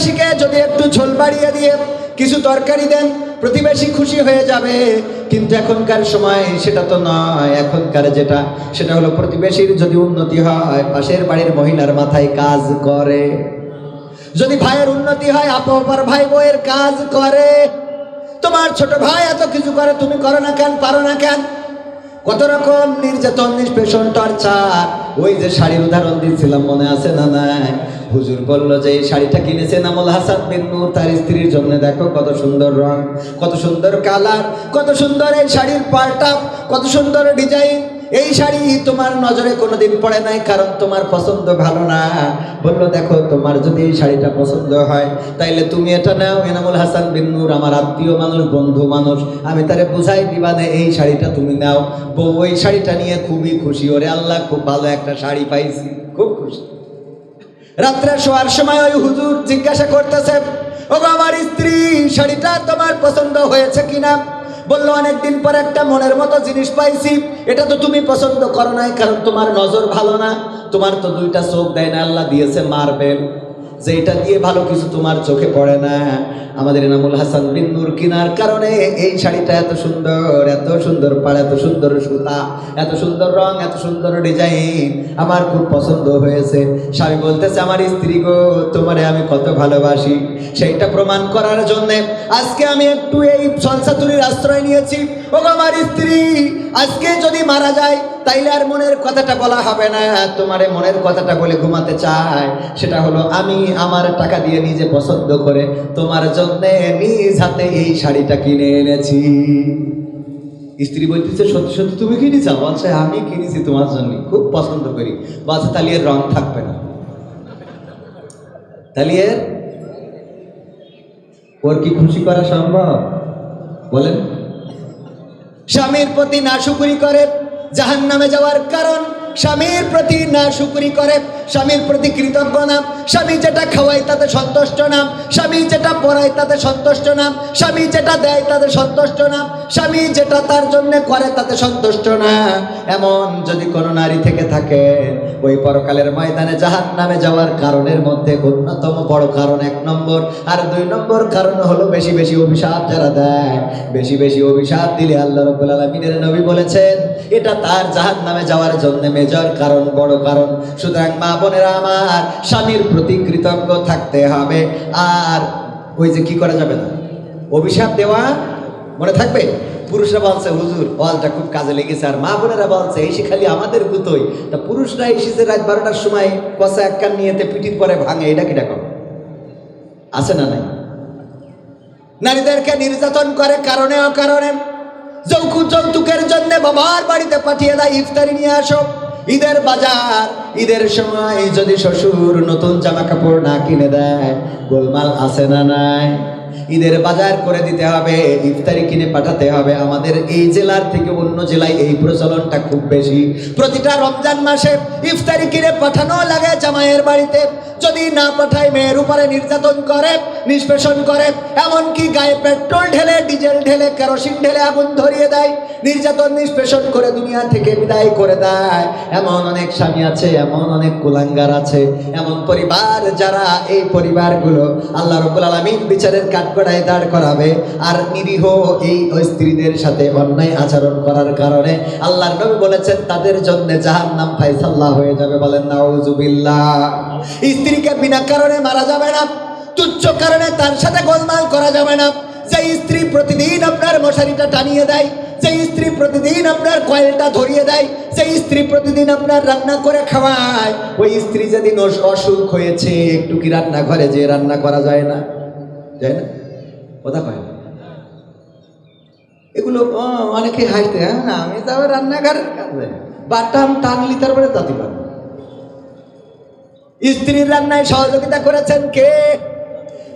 প্রতিবেশীকে যদি একটু ঝোল বাড়িয়ে দিয়ে কিছু তরকারি দেন, প্রতিবেশী খুশি হয়ে যাবে। কিন্তু এখনকার সময় সেটা তো নয়। এখনকার যেটা, সেটা হলো প্রতিবেশীর যদি উন্নতি হয়, পাশের বাড়ির মহিলার মাথায় কাজ করে। যদি ভাইয়ের উন্নতি হয়, অপর ভাই বউয়ের কাজ করে। তোমার ছোট ভাই এত কিছু করে, তুমি করো না কেন, পারো না কেন? কত রকম নির্যাতন, নিষ্পেষণ, টর্চার। ওই যে শাড়ির উদাহরণ দিয়েছিলাম, মনে আছে না? নাই? হুজুর বলল যে এই শাড়িটা কিনেছে নামুল হাসান বিন নূর তার স্ত্রীর জন্য। দেখো কত সুন্দর রং, কত সুন্দর কালার, কত সুন্দর এই শাড়ির পাল্টা, কত সুন্দর ডিজাইন। এই শাড়ি তোমার নজরে কোনোদিন পড়ে নাই, কারণ তোমার পছন্দ ভালো না। বললো দেখো, তোমার যদি এই শাড়িটা পছন্দ হয় তাইলে তুমি এটা নাও। এনামুল হাসান বিন নূর আমার আত্মীয় মানুষ, বন্ধু মানুষ, আমি তারে বুঝাই দিবানে এই শাড়িটা তুমি নাও। বউ ওই শাড়িটা নিয়ে খুবই খুশি। ওরে আল্লাহ, খুব ভালো একটা শাড়ি পাইছি, খুব খুশি। রাত্রে শোয়ার সময় ওই হুজুর জিজ্ঞাসা করতেছে, ও আমার স্ত্রী, শাড়িটা তোমার পছন্দ হয়েছে কিনা? বললো অনেকদিন পর একটা মনের মতো জিনিস পাইছি। এটা তো তুমি পছন্দ করো নাই, কারণ তোমার নজর ভালো না। তোমার তো দুইটা চোখ দেয় না, আল্লাহ দিয়েছে মার্বেল, যে এটা দিয়ে ভালো কিছু তোমার চোখে পড়ে না। আমাদের এনামুল হাসান বিন নূর কিনার কারণে এই শাড়িটা এত সুন্দর, এত সুন্দর পাড়, এত সুন্দর সুতা, এত সুন্দর রং, এত সুন্দর ডিজাইন, আমার খুব পছন্দ হয়েছে। স্বামী বলতেছে, আমার স্ত্রী গো, তোমারে আমি কত ভালোবাসি, সেইটা প্রমাণ করার জন্যে আজকে আমি একটু এই সলসাতুলির আশ্রয় নিয়েছি। ও আমার স্ত্রী, আজকে যদি মারা যায় তাইলে আর মনের কথাটা বলা হবে না। তোমারে মনের কথাটা বলে ঘুমাতে চায়, সেটা হলো আমি আমার টাকা দিয়ে নিজে পছন্দ করে তোমার জন্য নিজ হাতে এই শাড়িটা কিনে এনেছি। স্ত্রী বলতেছে, সত্যি সত্যি তুমি কিনেছ? বলছে, আমি কিনেছি তোমার জন্য, খুব পছন্দ করি। বলছে, তাহলে এর রং থাকবে না, তাহলে এর ওর কি খুশি করা সম্ভব? বলেন। স্বামীর প্রতি নাশুকরি করে জাহান্নামে যাওয়ার কারণ। স্বামীর প্রতি নাশুকরি করে, স্বামীর প্রতি কৃতজ্ঞ না। স্বামী যেটা খাওয়ায় তাতে সন্তুষ্ট না, স্বামী যেটা পড়ায় তাতে সন্তুষ্ট না, স্বামী যেটা দেয় তাতে সন্তুষ্ট না, স্বামী যেটা তার জন্য করে তাতে সন্তুষ্ট না। এমন যদি কোনো নারী থেকে থাকে, ওই পরকালের ময়দানে জাহান্নামে যাওয়ার কারণের মধ্যে অন্যতম বড় কারণ 1 নম্বর। আর 2 নম্বর কারণ হলো বেশি বেশি অভিশাপ যারা দেয়। বেশি বেশি অভিশাপ দিলে আল্লাহ রাব্বুল আলামিনের নবী বলেছেন, এটা তার জাহান্নামে যাওয়ার জন্য মেজর কারণ, বড় কারণ। সুতরাং মা বোনেরা আমার, স্বামীর প্রতি কৃতজ্ঞ থাকতে হবে। আর ওই যে কি করা যাবে না, অভিশাপ দেওয়া মনে থাকবে। পুরুষরা বলছে, হুজুর ওয়ালটা খুব কাজে লেগেছে। আর মা বোনেরা বলছে, এসে খালি আমাদের গুতোই। তা পুরুষরা এসেছে রাত 12টার সময় কষা এক কান নিয়েতে পিটির পরে ভাঙে, এটা কিটা কর আছে না নাই? নারীদেরকে নির্যাতন করে কারণে অকারণে। যৌতুকের জন্য বাবার বাড়িতে পাঠিয়ে দেয়, ইফতারি নিয়ে আসো। ঈদের বাজার, ঈদের সময় যদি শ্বশুর নতুন জামা কাপড় না কিনে দেয়, গোলমাল আছে না নাই? ঈদের বাজার করে দিতে হবে, ইফতারি কিনে পাঠাতে হবে। আমাদের এই জেলার থেকে অন্য জেলায় এই প্রচলনটা খুব বেশি। প্রতিটা রমজান মাসে ইফতারি কিনে পাঠানো লাগে জামাইয়ের বাড়িতে। যদি না পাঠায়, মেয়ের উপরে নির্যাতন করে, নিষ্পেষণ করে, এমনকি গায়ে পেট্রোল ঢেলে, ডিজেল ঢেলে, কেরোসিন ঢেলে আগুন ধরিয়ে দেয়, নির্যাতন নিষ্পেষণ করে দুনিয়া থেকে বিদায় করে দেয়। এমন অনেক স্বামী আছে, এমন অনেক কুলাঙ্গার আছে, এমন পরিবার যারা, এই পরিবারগুলো আল্লাহ রাব্বুল আলামিন বিচারের কাঠগড়ায় দাঁড় করাবে। আর নিরীহ এই স্ত্রীদের সাথে অন্যায় আচরণ করার কারণে আল্লাহর নবী বলেছেন, তাদের জন্য জাহান্নাম ফায়সালা হয়ে যাবে। বলেন নাউজুবিল্লাহ। স্ত্রীকে বিনা কারণে মারা যাবে না, তুচ্ছ কারণে তার সাথে গোলমাল করা যাবে না। যে স্ত্রী প্রতিদিন আপনার মশারিটা টানিয়ে দেয়, যে স্ত্রী প্রতিদিন আপনার কয়েলটা ধরিয়ে দেয়, যে স্ত্রী প্রতিদিন আপনার রান্না করে খাওয়ায়, ওই স্ত্রী যেদিন অসুখ হয়েছে, একটু কি রান্নাঘরে যে রান্না করা যায় না? যায় না? কথা কয় না। এগুলো অনেকে হাসতে, হ্যাঁ আমি তো রান্নাঘরের কাজে বাটাম টানলি তারপরে তাতে পারবো। স্ত্রীর রান্নায় সহযোগিতা করেছেন কে?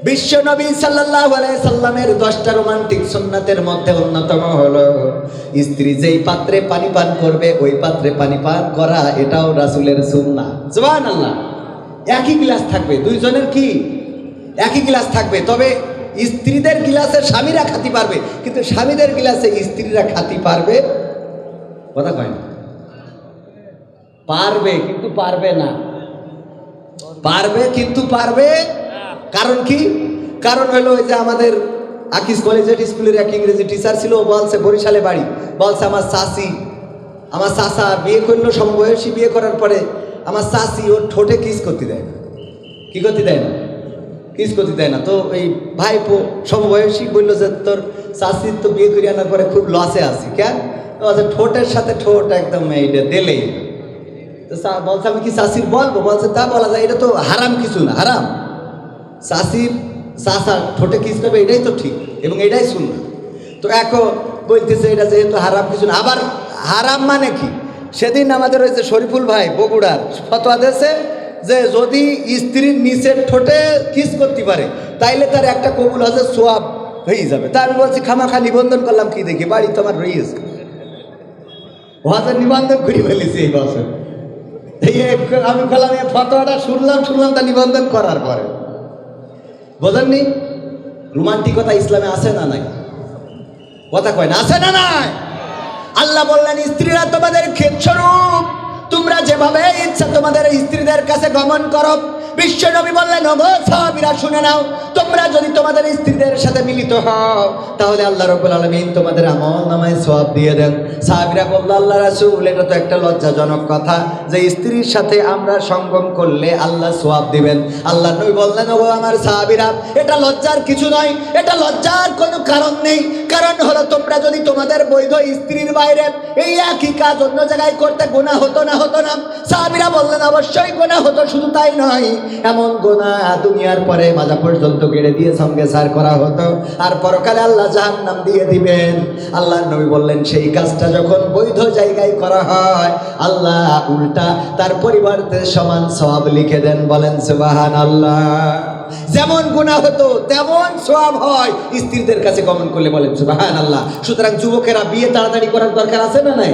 বিশ্ব নবী সাল্লাল্লাহু আলাইহি সাল্লামের 10টা রোমান্টিক সুন্নাতের মধ্যে অন্যতম হলো, স্ত্রী যেই পাত্রে পানি পান করবে ওই পাত্রে পানি পান করা, এটাও রাসূলের সুন্নাহ। সুবহানাল্লাহ। একই গ্লাস থাকবে, দুইজনের কি একই গ্লাস থাকবে, তবে স্ত্রীদের গ্লাসে স্বামীরা খাতি পারবে, কিন্তু স্বামীদের গ্লাসে স্ত্রীরা খাতি পারবে। কথা কয় না? পারবে কিন্তু পারবে না, পারবে কিন্তু পারবে। কারণ কি? কারণ হলো ওই যে আমাদের আকিস কলেজিয়েট স্কুলের এক ইংরেজি টিচার ছিল, ও বলছে বরিশালে বাড়ি, বলছে আমার চাচা বিয়ে করলো, সমবয়সী, বিয়ে করার পরে আমার চাচি ওর ঠোঁটে কিস করতে দেয় না। কি করতে দেয় না? কিস করতে দেয় না। তো এই ভাইপো সমবয়সী বললো যে তোর চাচির তো বিয়ে করে আনার পরে খুব লসে আছি। কেন? বলছে ঠোঁটের সাথে ঠোঁট একদম এইটা দিলেই। তো বলছে আমি কি চাচির বলবো? বলছে তা বলা যায়, এটা তো হারাম কিছু না। হারাম চাচা ঠোঁটে কিস করবে, এটাই তো ঠিক এবং এটাই সুন্নাহ। তো এখন বলতেছে এটা যেহেতু হারাম কিছু না। আবার হারাম মানে কি? সেদিন আমাদের ওই যে শরীফুল ভাই বগুড়ার ফতোয়া দিয়েছে যে যদি স্ত্রীর নিচের ঠোঁটে কিস করতে পারে তাইলে তার একটা কবুল হজে সোয়াব হয়ে যাবে। তা আমি বলছি খামাখা নিবন্ধন করলাম কি দেখি, বাড়ি তো আমার রয়েছে, হজের নিবন্ধন করে ফেলেছি এই বছর। আমি বললাম এই ফতোয়াটা শুনলাম তা নিবন্ধন করার পরে। বোঝেননি? রোমান্টিকতা ইসলামে আছে না নাই? কথা কয় না, আছে না নাই? আল্লাহ বললেন স্ত্রীরা তোমাদের ক্ষেতস্বরূপ, তোমরা যেভাবে ইচ্ছা তোমাদের স্ত্রীদের কাছে গমন করো। বিশ্ব নবী বললেন ওগো সাহাবীরা শুনে নাও, তোমরা যদি তোমাদের স্ত্রীদের সাথে মিলিত হও তাহলে আল্লাহ রাব্বুল আলামিন তোমাদের আমলনামায় সওয়াব দিয়ে দেন। সাহাবীরা বলল আল্লাহ রাসূল এটা তো একটা লজ্জাজনক কথা যে স্ত্রীর সাথে আমরা সঙ্গম করলে আল্লাহ সওয়াব দিবেন। আল্লাহ নবী বললেন ওগো আমার সাহাবীরা এটা লজ্জার কিছু নয়, এটা লজ্জার কোনো কারণ নেই। কারণ হলো তোমরা যদি তোমাদের বৈধ স্ত্রীর বাইরে এই একই কাজ অন্য জায়গায় করতে গুনাহ হতো না? সাহাবীরা বললেন অবশ্যই গুনাহ হতো, শুধু তাই নয় এমন গুনাহ দুনিয়ার পরে মাজা পর্যন্ত কেড়ে দিয়ে সঙ্গে সার করা হতো, আর পরকালে আল্লাহ জাহান্নাম দিয়ে দিবেন। আল্লাহর নবী বললেন সেই কাজটা যখন বৈধ জায়গায় করা হয় আল্লাহ উল্টা তার পরিবর্তে সমান সওয়াব লিখে দেন। বলেন সুবহানাল্লাহ। যেমন গুনাহ হতো তেমন সওয়াব হয় স্ত্রীদের কাছে গমন করলে। বলেন সুবহানাল্লাহ। সুতরাং যুবকেরা বিয়ে তাড়াতাড়ি করার দরকার আছে না নাই?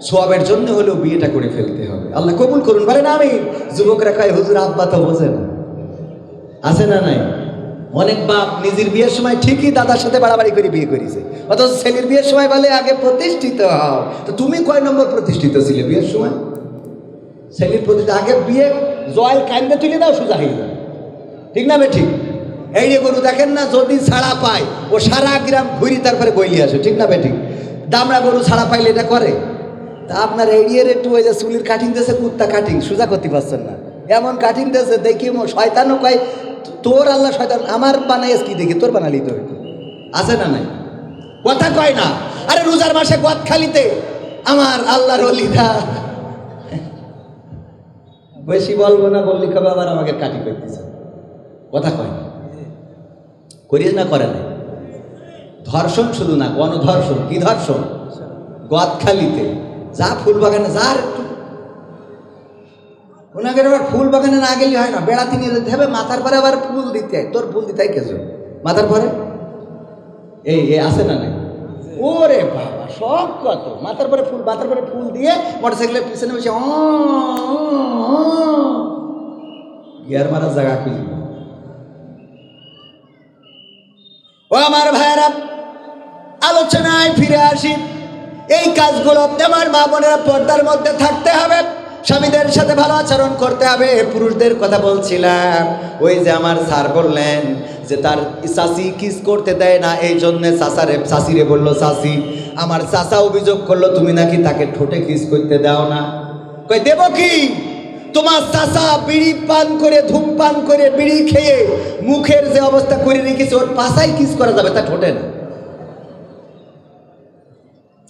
সওয়াবের জন্য হলেও বিয়েটা করে ফেলতে হবে। আল্লাহ কবুল করুন। বলেন আমিন। যুবকরা কয় হুজুর আব্বা তো বোঝে না, আছে না নাই? অনেক বাপ নিজের বিয়ের সময় ঠিকই দাদার সাথে বাড়াবাড়ি করে বিয়ে করেছে, অথচ ছেলের বিয়ের সময় বলে আগে প্রতিষ্ঠিত হও। তো তুমি কয় নম্বর প্রতিষ্ঠিত ছিলে বিয়ের সময়? ছেলের প্রতিষ্ঠিত আগে বিয়ে জয়েল কান্দে তুলে দাও, সোজা হয়ে যাও। ঠিক না ঠিক? এই যে গরু দেখেন না, যদি ছাড়া পায় ও সারা গ্রাম ঘুরি তারপরে বইলি আসে। ঠিক না ঠিক? দামড়া গরু ছাড়া পাইলে এটা করে। তা আপনার এড়িয়ে একটু ওই যে চুলির কাটিং দিয়েছে, কুত্তা কাটিং সোজা করতে পারছেন না, এমন কাটিং দিয়েছে দেখি শয়তানও কয় তোর আল্লাহ শয়তান আমার বানাইস কি দেখি তোর বানালি তো। আছে না নাই? কথা কয় না। আরে রোজার মাসে গোয়াতখালীতে আমার আল্লাহর ওলিরা, বেশি বলবো না, বললি কবে আবার আমাকে কাটি করতেছে। কথা কয় না। করিস না? করে না। ধর্ষণ শুধু না, গণধর্ষণ। কি ধর্ষণ? গোয়াতখালীতে যা ফুল বাগানে যার একটু ওনাকে আবার ফুল বাগানে না গেলে হয় না, বেড়াতে নিয়ে যেতে হবে, মাথার পরে আবার ফুল দিতে হয়। তোর ফুল দিতে হয় কেছো মাথার পরে? এই আছে না নাই? ওরে বাবা সব কত মাথার পরে ফুল, মাথার পরে ফুল দিয়ে মোটরসাইকেলের পিছনে বসে গিয়ার মারার জায়গা খুঁজি। ও আমার ভাইয়েরা, আলোচনায় ফিরে আসি। এই কাজগুলো আমার মা বোনেরা পর্দার মধ্যে থাকতে হবে, স্বামীদের সাথে ভালো আচরণ করতে হবে। পুরুষদের কথা বলছিলাম, ওই যে আমার স্যার বললেন যে তার চাচি কিস করতে দেয় না, এই জন্যে চাচিরে বললো চাচি। আমার চাচা অভিযোগ করলো তুমি নাকি তাকে ঠোঁটে কিস করতে দাও না। কই দেব কি? তোমার চাচা বিড়ি পান করে, ধূমপান করে, বিড়ি খেয়ে মুখের যে অবস্থা করে রেখেছে, ওর পাশায় কিস করা যাবে, তা ঠোঁটে না।